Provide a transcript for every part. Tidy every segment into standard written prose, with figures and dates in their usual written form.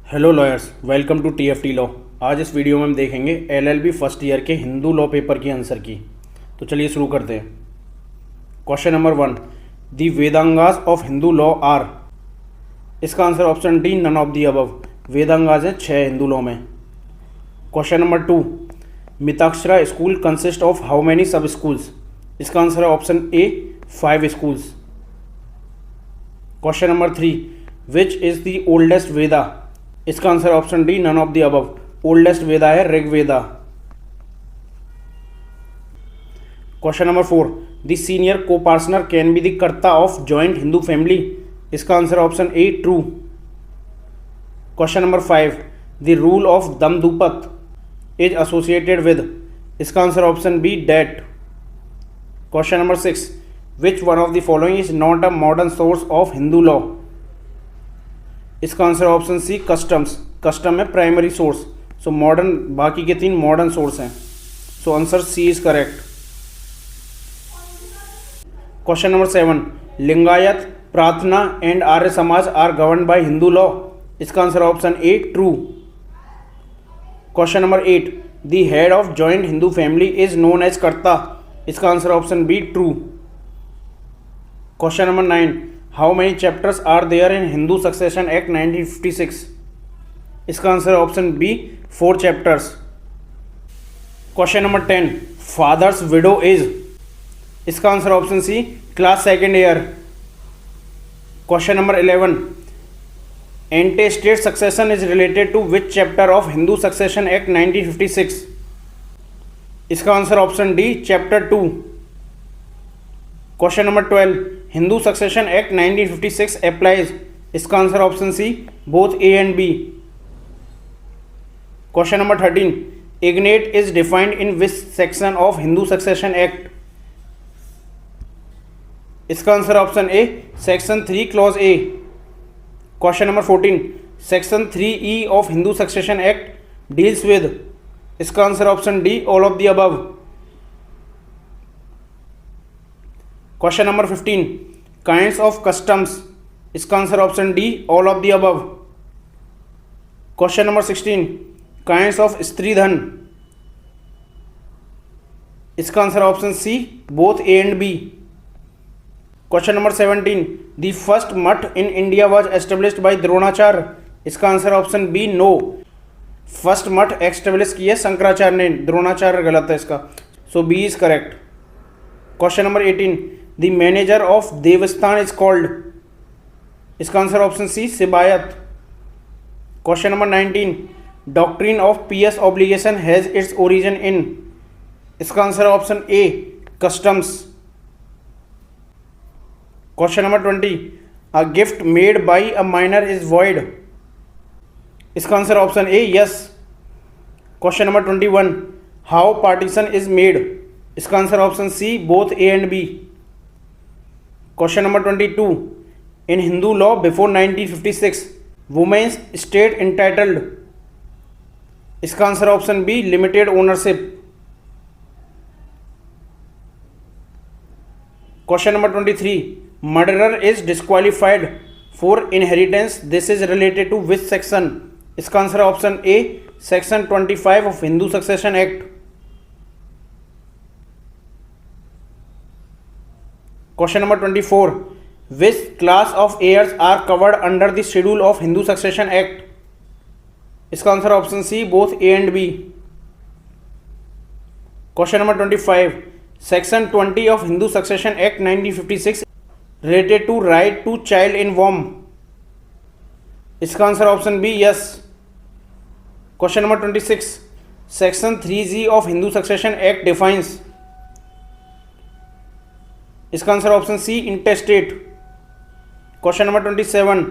Hello lawyers, welcome to TFT law. आज इस video में हम देखेंगे एलएलबी फर्स्ट ईयर के हिंदू लॉ पेपर की आंसर की। तो चलिए शुरू करते हैं। Question number 1, the Vedangas of Hindu law are. इसका answer option D, none of the above. Vedangas हैं 6 हिंदू लॉ में। Question number 2, Mitakshara school consist of how many sub schools. इसका आंसर है option A, 5 schools. Question number 3, which is the oldest Veda. इसका answer option D, none of the above. Oldest Veda है Rigveda. Question number 4, the senior co partner can be the karta of joint Hindu family. इसका answer option A, true. Question number 5, the rule of Damdupat is associated with. इसका answer option B, debt. Question number 6, which one of the following is not a modern source of Hindu law. इसका answer option C, customs. Custom है primary source. So modern, बाकी के 3 modern source हैं। So answer C is correct. Question number 7, Lingayat, Prarthana and Arya Samaj are govern by Hindu law. इसका answer option A, true. Question number 8, the head of joint Hindu family is known as karta. इसका answer option B, true. Question number 9, how many chapters are there in Hindu succession act 1956। इसका answer option B, 4 chapters. Question number 10, fathers widow is. इसका answer option C, class 2nd year. Question number 11, ante state succession is related to which chapter of Hindu succession act 1956। इसका answer option D, chapter 2। Question number 12, Hindu succession act 1956 applies. इसका answer option C, both A and B. Question number 13, agnate is defined in which section of Hindu succession act. इसका answer option A, section 3 clause A. Question number 14, section 3E of Hindu succession act deals with. इसका answer option D, all of the above. Question number 15, kinds of customs. इसका answer option D, all of the above. Question number 16, kinds of stridhan. इसका answer option C, both A and B. Question number 17, the first math in India was established by Dronacharya. इसका answer option B, no. First math establish किए शंकराचार्य ने, द्रोणाचार्य गलत है इसका। So B is correct. Question number 18, the manager of devasthan is called. इसका answer option C, shebait. Question number 19, doctrine of pious obligation has its origin in. इसका answer option A, customs. Question number 20, a gift made by a minor is void. इसका answer option A, yes. Question number 21, how partition is made. इसका answer option C, both A and B. Question number 22, in Hindu law before 1956 women's estate entitled. इसका answer option B, limited ownership. Question number 23, murderer is disqualified for inheritance, this is related to which section. इसका answer option A, section 25 of Hindu succession act. Question number 24, which class of heirs are covered under the schedule of Hindu succession act. इसका answer option C, both A and B. Question number 25, section 20 of Hindu succession act 1956 related to right to child in womb. इसका answer option B, yes. Question number 26, section 3G of Hindu succession act defines. इसका answer option C, intestate. Question number 27,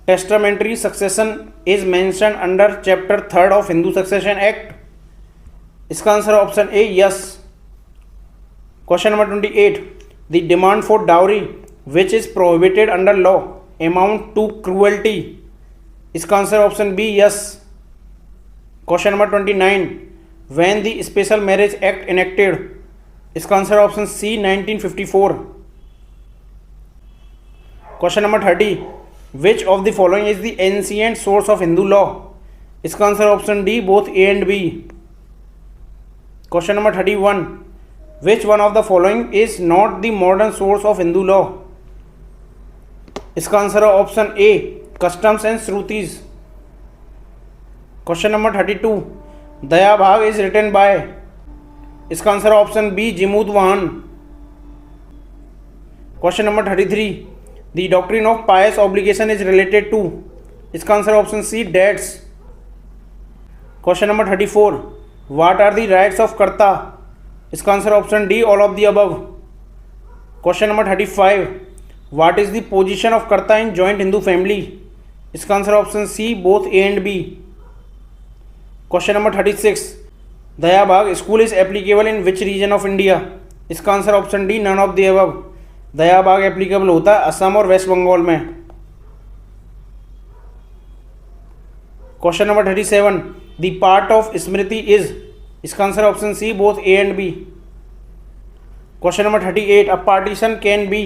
testamentary succession is mentioned under chapter 3 of Hindu succession act. इसका answer option A, yes. Question number 28, the demand for dowry which is prohibited under law amount to cruelty. इसका answer option B, yes. Question number 29, when the special marriage act enacted. इसका answer option C, 1954। Question number 30, which of the following is the ancient source of Hindu law? इसका answer option D both A and B. Question number 31, which one of the following is not the modern source of Hindu law? इसका answer है option A customs and Shrutis. Question number 32, Dayabhaga is written by? इसका answer option B जिमूत वाहन। Question number 33, the doctrine of pious obligation is related to? इसका answer option C debts. Question number 34, what are the rights of karta? इसका answer option D all of the above. Question number 35, what is the position of karta in joint Hindu family? इसका answer option C both A and B. Question number 36, Dayabhaga school is applicable in which region of India? इसका answer option D none of the above. Dayabhaga applicable होता है असम और west Bengal में। Question number 37, the part of smriti is? इसका answer option C both A and B. Question number 38, a partition can be?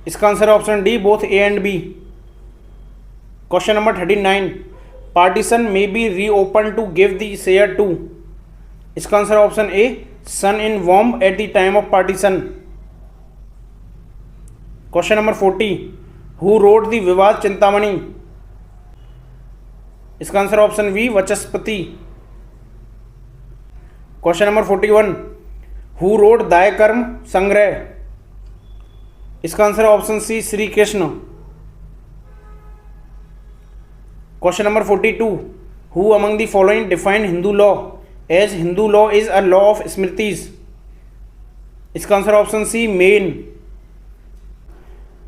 इसका answer option D both A and B. Question number 39, partition may be reopen to give the share to? इसका answer option A son in वॉर्म at the time of partition. Question number 40, who wrote the Vivada Chintamani? इसका answer option B Vachaspati. Question number 41, who wrote Daya Karma Sangraha? इसका answer option C Shri Krishna. Question number 42, who among the following defined Hindu law as Hindu law is a law of smritis? इसका answer option C Maine.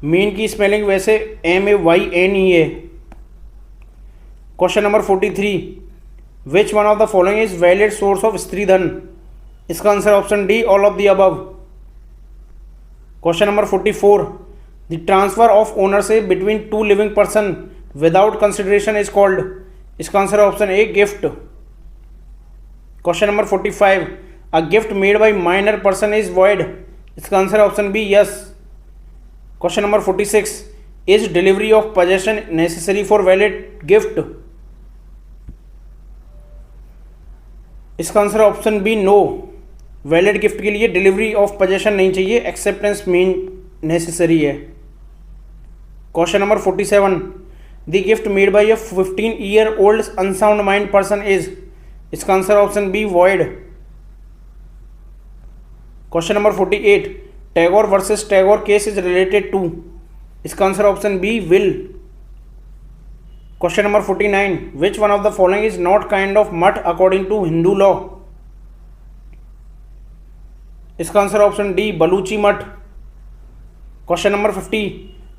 Maine की spelling वैसे MAYN ही है। Question number 43, which one of the following is valid source of stridhan? इसका answer option D all of the above. Question number 44, the transfer of ownership between two living person without consideration is called? इसका answer option A gift. Question number 45, a gift made by minor person is void? इसका answer option B yes. Question number 46, is delivery of possession necessary for valid gift? इसका answer option B no. Valid gift के लिए delivery of possession नहीं चाहिए, acceptance main necessary है। Question number 47, the gift made by a 15-year-old unsound mind person is? इसका answer option B void. Question number 48, Tagore versus Tagore case is related to? इसका answer option B will. Question number 49, which one of the following is not kind of math according to Hindu law? इसका answer option D Baluchi math. Question number 50,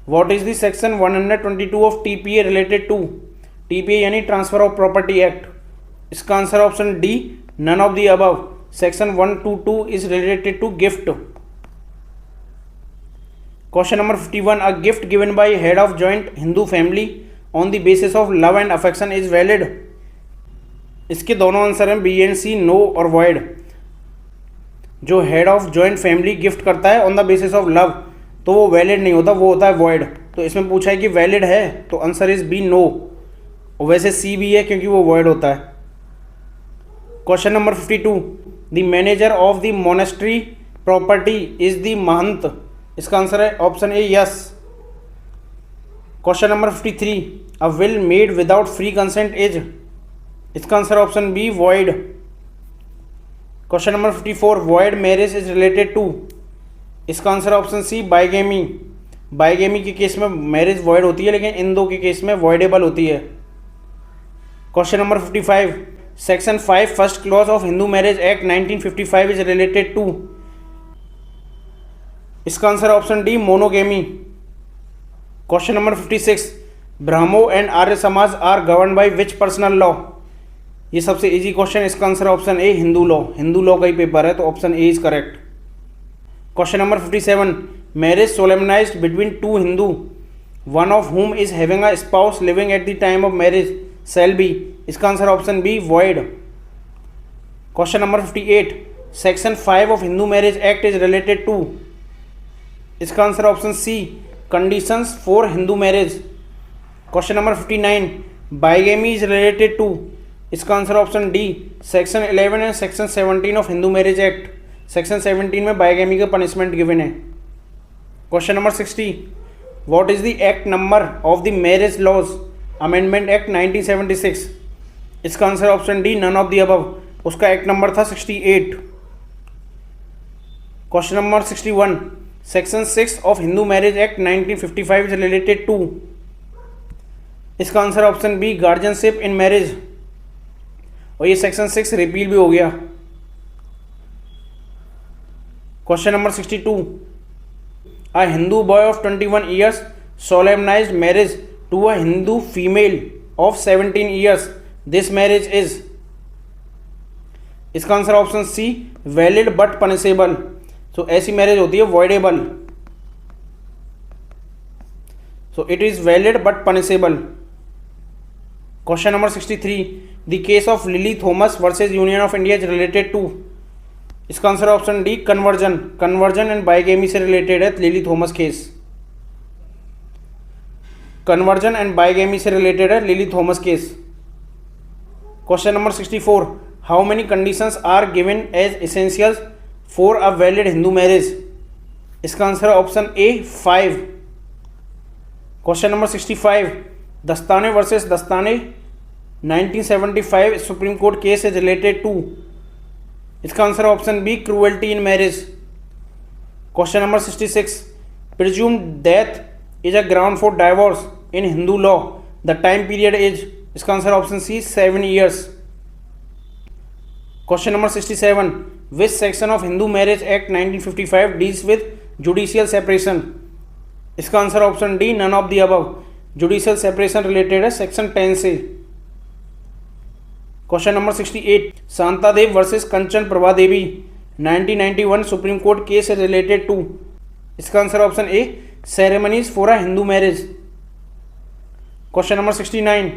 what is the section 122 of TPA related to? TPA यानी transfer of property act. इसका answer option D none of the above. Section 122 is related to gift. Question number 51, a gift given by head of joint Hindu family on the basis of love and affection is valid? इसके दोनों answer हैं B and C, no और void. जो head of joint family gift करता है on the basis of love तो वो valid नहीं होता, वो होता है वॉइड। तो इसमें पूछा है कि वैलिड है तो आंसर इज बी नो, और वैसे सी भी है क्योंकि वो वॉइड होता है। Question number 52, the manager of the monastery property is the mahant? इसका आंसर है option A yes. Question number 53, a will made without free consent is? इसका answer option B void. Question number 54, void marriage is related to? इसका answer option C bigamy. Bigamy के case में marriage void होती है, लेकिन इन दो के case में वॉइडेबल होती है। Question number 55, section 5 first clause of Hindu marriage act 1955 is related to? इसका answer option D monogamy. Question number 56, Brahmo and Arya Samaj are govern by which personal law? ये सबसे इजी क्वेश्चन, इसका answer option A Hindu law. Hindu law का ही paper है तो option A is correct. Question number 57, marriage solemnized between two Hindu one of whom is having a spouse living at the time of marriage shall be? इसका answer option B void। Question number 58, section 5 of Hindu marriage act is related to? इसका answer option C conditions for Hindu marriage. Question number 59, bigamy is related to, इसका answer option D section 11 and section 17 of Hindu marriage act. Section 17 में bigamy का punishment given है। Question number 60, what is the act number of the marriage laws amendment act 1976, इसका answer option D none of the above, उसका act number था 68। Question number 61, section 6 of Hindu marriage act 1955 is related to, इसका answer option B guardianship in marriage, और ये section 6 repeal भी हो गया। Question number 62, a Hindu boy of 21 years solemnized marriage to a Hindu female of 17 years, this marriage is, इसका answer option C valid but punishable, तो ऐसी marriage होती है voidable, so it is valid but punishable. Question number 63, the case of Lily Thomas versus union of India is related to, इसका answer option D conversion, conversion and bigamy से रिलेटेड है Lily Thomas case, conversion and bigamy से रिलेटेड है Lily Thomas case. Question number 64, how many conditions are given as essentials for a valid Hindu marriage, इसका answer option A 5। Question number 65, Dastane versus Dastane 1975 supreme court case is related to, इसका answer option B cruelty in marriage. Question number 66, presumed death is a ground for divorce in Hindu law, the time period is, इसका answer option C 7 years. Question number 67, which section of Hindu marriage act 1955 deals with judicial separation, इसका answer option D none of the above, judicial separation related है section 10 से। Question number 68, Shanta Dev versus Kanchan Prabha Devi 1991 supreme court case is related to, इसका answer option A ceremonies for a Hindu marriage. Question number 69,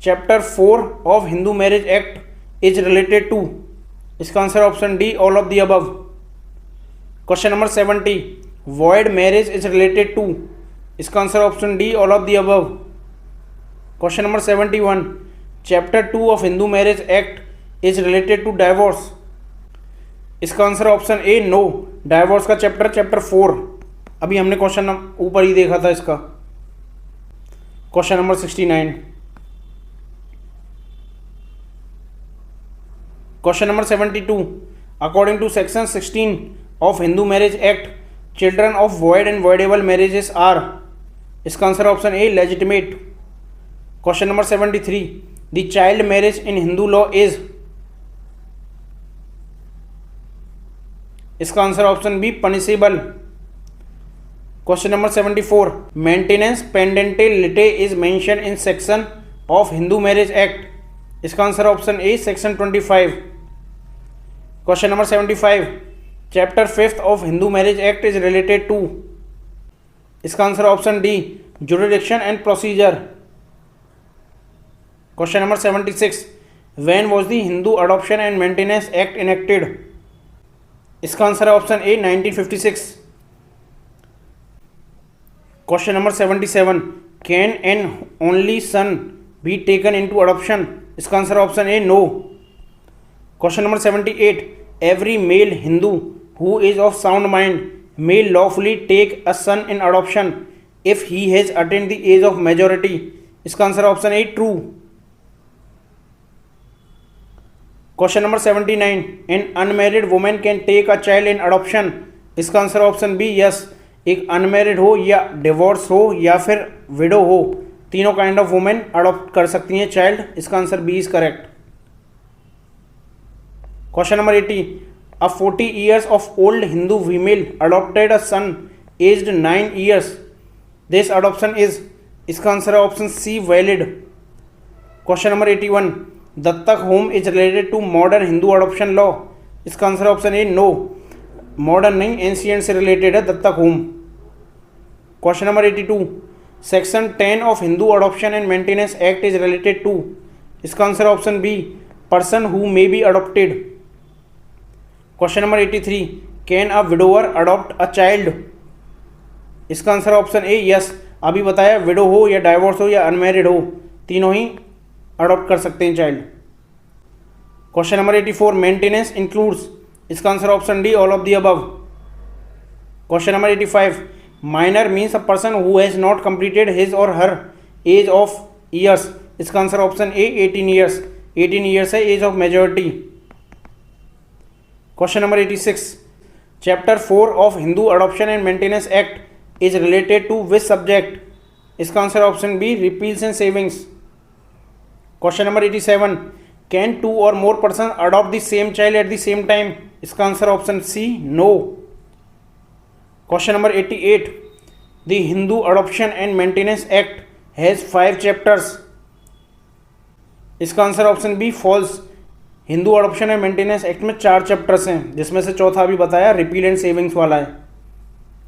chapter 4 of Hindu marriage act is related to, इसका answer option D all of the above. Question number 70, void marriage is related to, इसका answer option D all of the above. Question number 71, chapter 2 of Hindu marriage act is related to divorce, इसका answer option A no, divorce का chapter 4, अभी हमने question ऊपर ही देखा था इसका। Question number 69, question number 72, according to section 16 of Hindu marriage act children of void and voidable marriages are, इसका answer option A legitimate. Question number 73, the child marriage in Hindu law is, इसका answer option B punishable. Question number 74, maintenance pendente लिटे is mention in section of Hindu marriage act, इसका answer option A section 25। Question number 75, chapter 5 of Hindu marriage act is related to, इसका answer option D jurisdiction and procedure. Question number 76, when was the Hindu adoption and maintenance act enacted, इसका answer है option A 1956। Question number 77, can an only son be taken into adoption, इसका answer option A no. Question number 78, every male Hindu who is of sound mind may lawfully take a son in adoption if he has attained the age of majority, इसका answer option A true. Question number 79, an unmarried women can take a child in adoption, इसका answer option B yes. एक unmarried हो या divorce हो या फिर window हो, तीनों काइंड ऑफ वुमेन अडॉप्ट कर सकती हैं चाइल्ड, इसका answer B is correct. Question number 80, a 40 years of old Hindu female adopted a son aged 9 years. This adoption is, इसका आंसर है option C valid. Question number 81, dattak homa is related to modern Hindu adoption law, इसका answer option A no, modern नहीं ancient से रिलेटेड है dattak homa. Question number 82, section 10 of Hindu adoption and maintenance act is related to, इसका answer option B person who may be adopted. Question number 83, can a widower adopt a child, इसका answer option A yes. अभी बताया window हो या divorce हो या unmarried हो, तीनों ही अडॉप्ट कर सकते हैं child. Question number 84, maintenance includes, इसका answer option D all of the above. Question number 85, minor means a person who has not completed his और हर एज ऑफ ईयर्स, इसका answer option A 18 years. 18 years है age of majority. Question number 86, chapter 4 of Hindu adoption and maintenance act is related to which subject, इसका answer option B repeals and savings. Question number 87, can 2 और more person adopt the same child at the same time, इसका answer option C no. Question number 88, the Hindu adoption and maintenance act has 5 chapters, इसका answer option B false. Hindu adoption and maintenance act में 4 chapters हैं, जिसमें से चौथा भी बताया repeal and savings वाला है।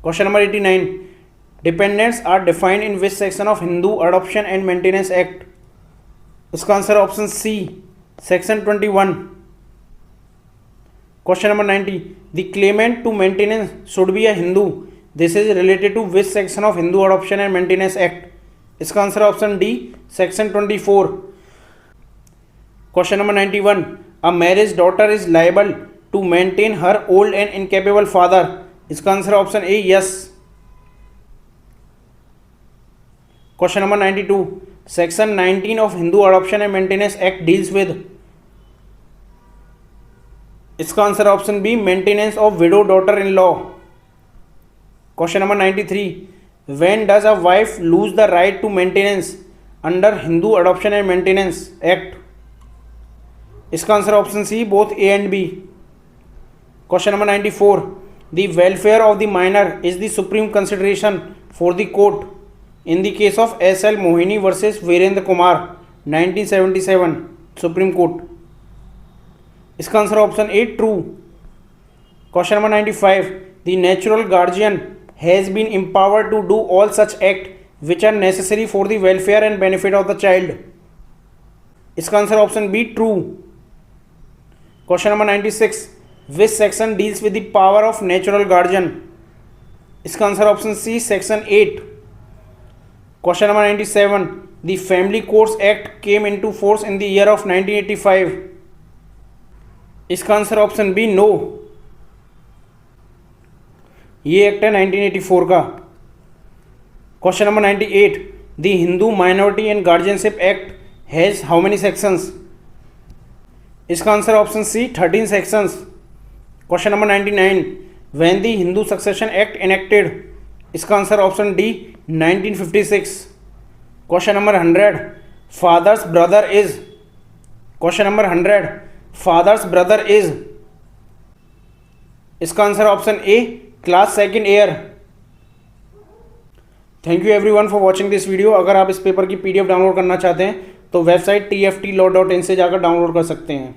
Question number 89, dependants are defined in which section of Hindu adoption and maintenance act, इसका answer option C section 21। Question number 90, the claimant to maintenance should be a Hindu, this is related to which section of Hindu adoption and maintenance act, इसका answer option D section 24। Question number 91, a marriage daughter is liable to maintain her old and incapable father, इसका answer option A yes. Question number 92, section 19 of Hindu adoption and maintenance act deals with, इसका answer option B maintenance of widow daughter in law. Question number 93, when does a wife lose the right to maintenance under Hindu adoption and maintenance act, इसका answer option C both A and B. Question number 94, the welfare of the minor is the supreme consideration for the court in the case of S L Mohini versus Virendra Kumar 1977 supreme court, इसका answer option A true. Question number 95, the natural guardian has been empowered to do all such act which are necessary for the welfare and benefit of the child, इसका answer option B true. Question number 96, which section deals with the power of natural guardian, इसका answer option C section 8। Question number 97, the family courts act came into force in the year of 1985, इसका answer option B no, ये act है 1984 का। Question number 98, the Hindu minority and guardianship act has how many sections, इसका answer option C 13 sections. Question number 99, when the Hindu succession act enacted, इसका answer option D 1956। Question number 100, father's brother is, question number 100, father's brother is, इसका answer option A class second year. Thank you everyone for watching this video. अगर आप इस paper की PDF download करना चाहते हैं तो वेबसाइट tftlaw.in से जाकर डाउनलोड कर सकते हैं।